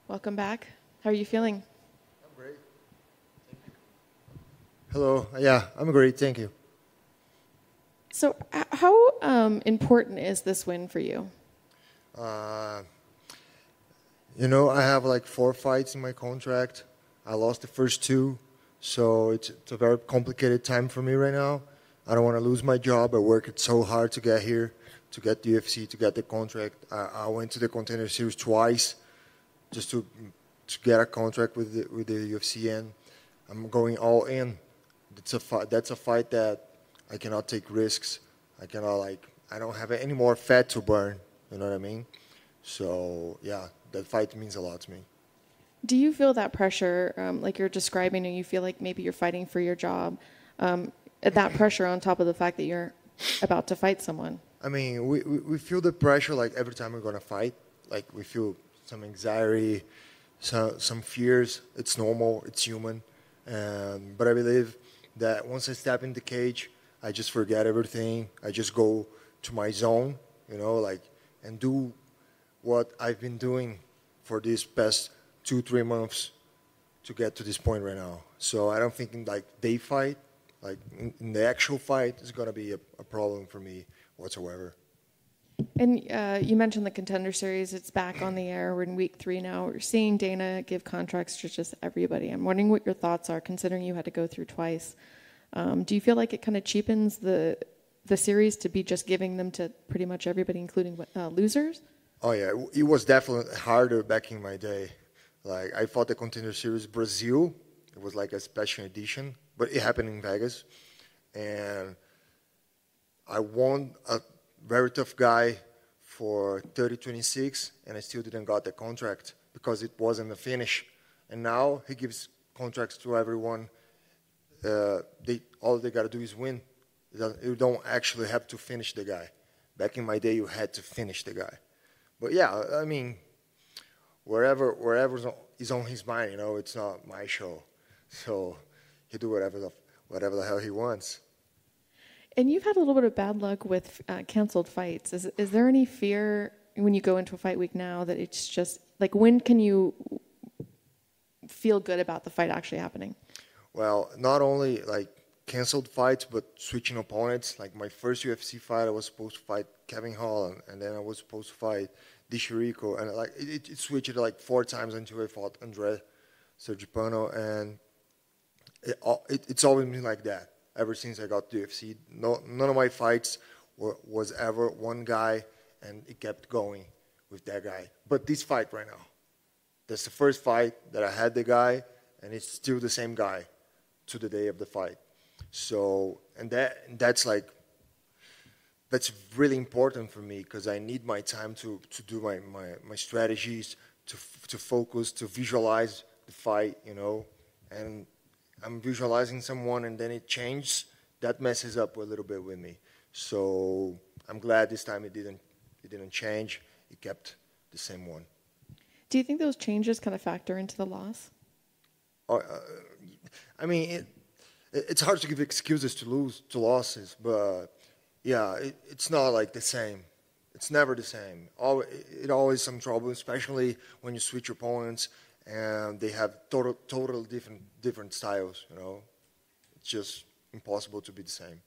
Welcome back. How are you feeling? I'm great. Thank you. Hello. Yeah, I'm great. Thank you. So, how important is this win for you? Uh, I have like 4 fights in my contract. I lost the first two, so it's a very complicated time for me right now. I don't want to lose my job. I worked so hard to get here, to get the UFC, to get the contract. I went to the Contender Series twice just to get a contract with the UFC, and I'm going all in. That's a fight that I cannot take risks. I don't have any more fat to burn. You know what I mean? So yeah, that fight means a lot to me. Do you feel that pressure, like you're describing, and you feel like maybe you're fighting for your job? That pressure on top of the fact that you're about to fight someone. I mean, we feel the pressure like every time we're gonna fight. Like we feel some anxiety, some fears. It's normal. It's human. But I believe that once I step in the cage, I just forget everything. I just go to my zone, and do what I've been doing for these past 2-3 months to get to this point right now. So I don't think like they fight, like in the actual fight, is gonna be a problem for me whatsoever. And you mentioned the Contender Series. It's back on the air. We're in week 3 now. We're seeing Dana give contracts to just everybody. I'm wondering what your thoughts are, considering you had to go through twice. Do you feel like it kind of cheapens the series to be just giving them to pretty much everybody, including losers? Oh yeah, it was definitely harder back in my day. Like I fought the Contender Series Brazil. It was like a special edition, but it happened in Vegas, and I won a very tough guy for 30-26, and I still didn't got the contract because it wasn't a finish. And now he gives contracts to everyone. All they got to do is win. You don't actually have to finish the guy. Back in my day, you had to finish the guy. But yeah, I mean, wherever is on his mind, it's not my show. So he do whatever the hell he wants. And you've had a little bit of bad luck with canceled fights. Is there any fear when you go into a fight week now that it's just, like, when can you feel good about the fight actually happening? Well, not only, like, canceled fights, but switching opponents. Like, my first UFC fight, I was supposed to fight Kevin Holland, and then I was supposed to fight Dishirico, and, like, it switched, like, 4 times until I fought Andre Sergipano, and it's always been like that. Ever since I got to UFC, none of my fights was ever one guy, and it kept going with that guy. But this fight right now, that's the first fight that I had the guy, and it's still the same guy to the day of the fight. So, that's really important for me because I need my time to do my strategies, to focus, to visualize the fight, and I'm visualizing someone and then it changes, that messes up a little bit with me. So I'm glad this time it didn't change. It kept the same one. Do you think those changes kind of factor into the loss? I mean, it's hard to give excuses to losses, but yeah, it's not like the same. It's never the same. It always some trouble, especially when you switch opponents and they have totally different styles. It's just impossible to be the same.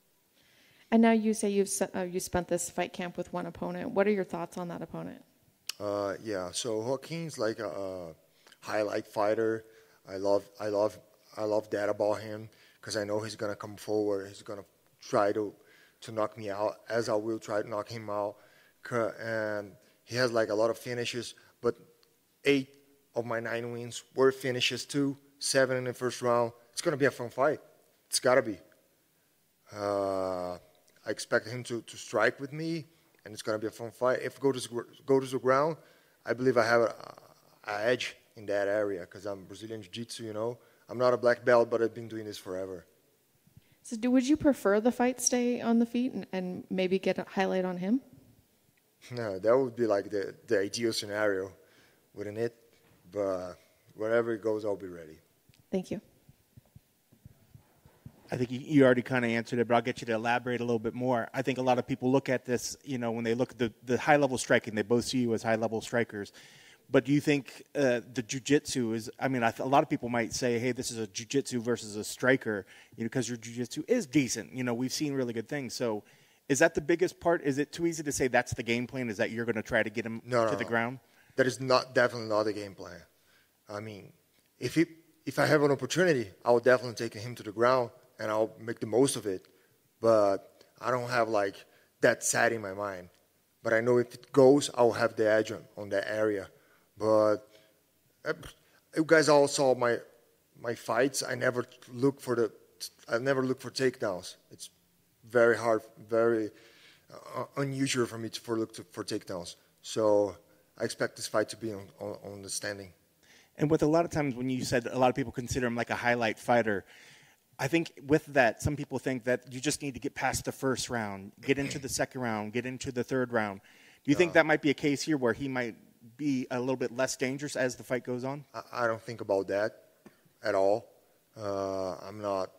And now you say you spent this fight camp with one opponent. What are your thoughts on that opponent? Yeah, so Joaquin's like a highlight fighter. I love that about him because I know he's gonna come forward. He's gonna try to knock me out, as I will try to knock him out. And he has like a lot of finishes, but 8 of my 9 wins were finishes too. 7 in the first round. It's gonna be a fun fight. It's gotta be. I expect him to strike with me, and it's gonna be a fun fight. If it go to the ground, I believe I have an edge in that area because I'm Brazilian Jiu-Jitsu. I'm not a black belt, but I've been doing this forever. So would you prefer the fight stay on the feet and maybe get a highlight on him? No, that would be like the ideal scenario, wouldn't it? But wherever it goes, I'll be ready. Thank you. I think you already kind of answered it, but I'll get you to elaborate a little bit more. I think a lot of people look at this, when they look at the high-level striking, they both see you as high-level strikers. But do you think the jiu-jitsu is, I mean, a lot of people might say, hey, this is a jiu-jitsu versus a striker, because your jiu-jitsu is decent. We've seen really good things. So is that the biggest part? Is it too easy to say that's the game plan, is that you're going to try to get him to the ground? That is definitely not the game plan. I mean, if I have an opportunity, I will definitely take him to the ground, and I'll make the most of it. But I don't have, that set in my mind. But I know if it goes, I'll have the edge on that area. But you guys all saw my fights. I never look for takedowns. It's very hard, very unusual for me to look for takedowns. So I expect this fight to be on the standing. And with a lot of times when you said a lot of people consider him like a highlight fighter, I think with that, some people think that you just need to get past the first round, get into the second round, get into the third round. Do you think that might be a case here where he might be a little bit less dangerous as the fight goes on? I don't think about that at all. I'm not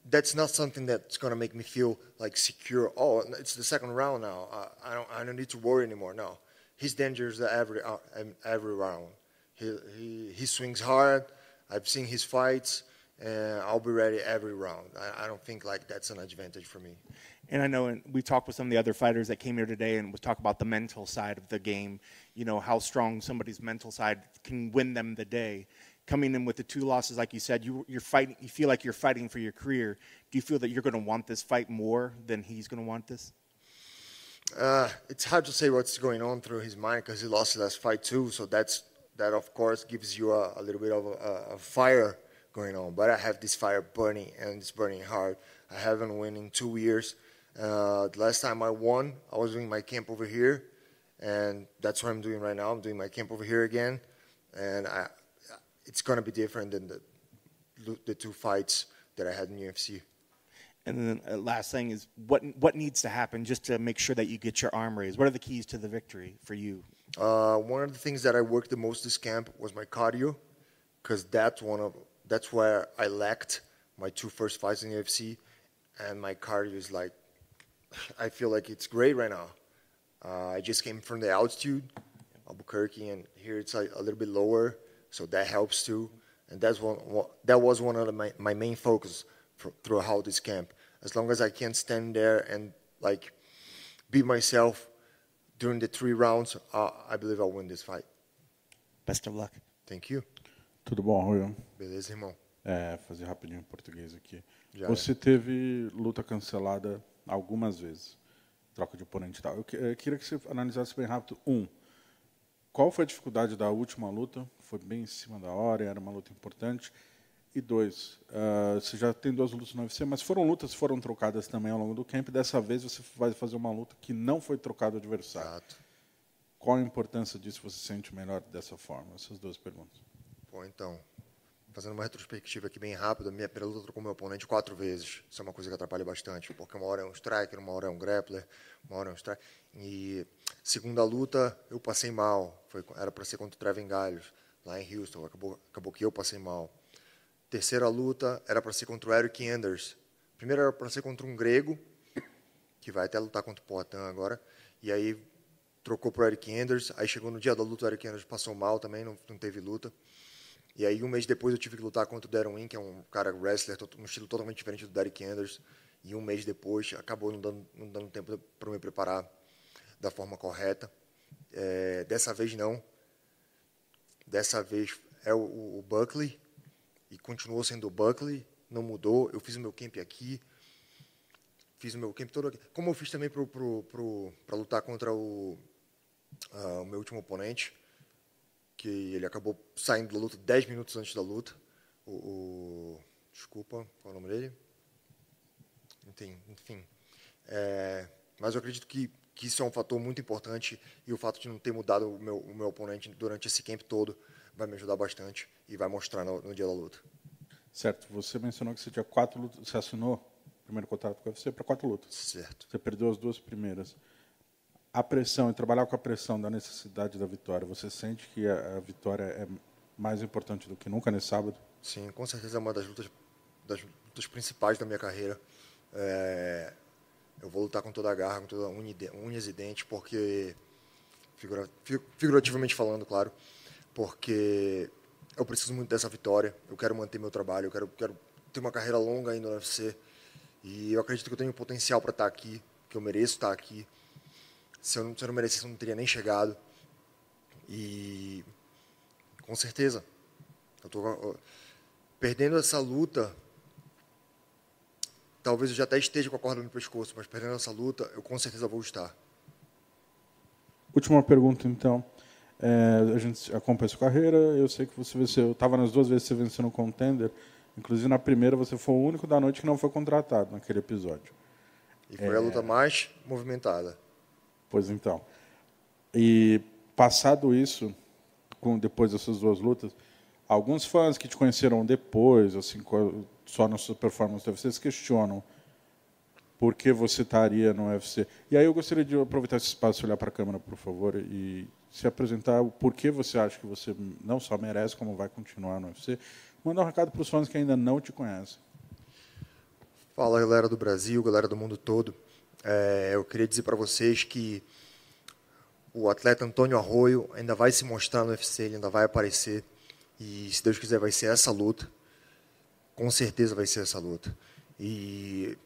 that's not something that's going to make me feel secure. Oh, it's the second round now. I don't need to worry anymore. No, he's dangerous every round. He swings hard. I've seen his fights, and I'll be ready every round. I don't think that's an advantage for me. And I know, and we talked with some of the other fighters that came here today, and we talked about the mental side of the game. How strong somebody's mental side can win them the day. Coming in with the 2 losses, like you said, you're fighting. You feel like you're fighting for your career. Do you feel that you're going to want this fight more than he's going to want this? It's hard to say what's going on through his mind because he lost his last fight too. So that of course gives you a little bit of a fire going on. But I have this fire burning, and it's burning hard. I haven't won in 2 years. The last time I won, I was doing my camp over here, and that's what I'm doing right now. I'm doing my camp over here again, and it's going to be different than the 2 fights that I had in UFC. And then last thing is, what needs to happen just to make sure that you get your arm raised? What are the keys to the victory for you? One of the things that I worked the most this camp was my cardio, because that's where I lacked my 2 first fights in UFC, and my cardio is I feel like it's great right now. I just came from the altitude, Albuquerque, and here it's a little bit lower, so that helps too. And that was one of my main focus throughout this camp. As long as I can stand there and be myself during the 3 rounds, I believe I'll win this fight. Best of luck. Thank you. Tudo bom, Arroyo? Beleza, irmão? Fazer rapidinho em português aqui. Já Você teve luta cancelada algumas vezes, troca de oponente e tal. Eu queria que você analisasse bem rápido. Qual foi a dificuldade da última luta? Foi bem em cima da hora, era uma luta importante. E 2, você já tem 2 lutas no UFC, mas foram trocadas também ao longo do camp. Dessa vez você vai fazer uma luta que não foi trocado o adversário. Exato. Qual a importância disso? Você se sente melhor dessa forma? Essas 2 perguntas. Bom, então, fazendo uma retrospectiva aqui bem rápida, minha primeira luta trocou meu oponente 4 vezes. Isso é uma coisa que atrapalha bastante, porque uma hora é um striker, uma hora é um grappler, uma hora é um striker. E segunda luta, eu passei mal. Era para ser contra o Trevin Galhos, lá em Houston. Acabou que eu passei mal. Terceira luta era para ser contra o Eric Anders. Primeiro era para ser contra um grego, que vai até lutar contra o Poitin agora. E aí trocou para o Eric Anders. Aí chegou no dia da luta, o Eric Anders passou mal também, não teve luta. E aí, um mês depois, eu tive que lutar contra o Darren Wynn, que é um cara wrestler, um estilo totalmente diferente do Derek Anders. E um mês depois, acabou não dando tempo para me preparar da forma correta. Dessa vez, não. Dessa vez é o Buckley, e continuou sendo o Buckley, não mudou. Eu fiz o meu camp aqui, fiz o meu camp todo aqui. Como eu fiz também para lutar contra o meu último oponente, que ele acabou saindo da luta 10 minutos antes da luta. Desculpa, qual é o nome dele? Enfim. Mas eu acredito que isso é um fator muito importante, e o fato de não ter mudado o meu oponente durante esse camp todo vai me ajudar bastante e vai mostrar no dia da luta. Certo. Você mencionou que você tinha 4 lutas. Você assinou o primeiro contrato com o UFC para 4 lutas. Certo. Você perdeu as 2 primeiras. A pressão, e trabalhar com a pressão da necessidade da vitória, você sente que a vitória é mais importante do que nunca nesse sábado? Sim, com certeza é uma das lutas principais da minha carreira. Eu vou lutar com toda a garra, com toda unhas e dentes, porque figurativamente falando, claro, porque eu preciso muito dessa vitória, eu quero manter meu trabalho, eu quero ter uma carreira longa ainda no UFC, e eu acredito que eu tenho potencial para estar aqui, que eu mereço estar aqui. Se eu não merecesse, eu não teria nem chegado. E com certeza, eu tô perdendo essa luta. Talvez eu já até esteja com a corda no pescoço, mas perdendo essa luta, eu com certeza vou estar. Última pergunta, então. A gente acompanha a sua carreira, eu sei que você venceu, eu estava nas 2 vezes que você venceu no Contender, inclusive na primeira você foi o único da noite que não foi contratado naquele episódio. E foi a luta mais movimentada. Pois então. E passado isso, depois dessas 2 lutas, alguns fãs que te conheceram depois, assim, só na sua performance do UFC, se questionam por que você estaria no UFC. E aí eu gostaria de aproveitar esse espaço e olhar para a câmera, por favor, e se apresentar o porquê você acha que você não só merece, como vai continuar no UFC. Mandar um recado para os fãs que ainda não te conhecem. Fala, galera do Brasil, galera do mundo todo. Eu queria dizer para vocês que o atleta Antônio Arroyo ainda vai se mostrar no UFC, ele ainda vai aparecer. E, se Deus quiser, vai ser essa luta. Com certeza vai ser essa luta. E,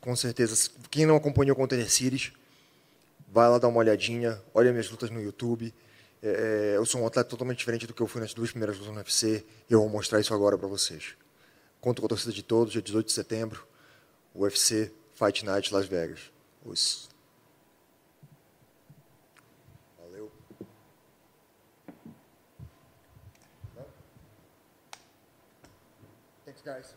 com certeza, quem não acompanhou o Contender Series, vai lá dar uma olhadinha, olha minhas lutas no YouTube. Eu sou um atleta totalmente diferente do que eu fui nas 2 primeiras lutas no UFC, e eu vou mostrar isso agora para vocês. Conto com a torcida de todos, dia 18 de setembro, UFC Fight Night Las Vegas. Valeu. Thanks, guys.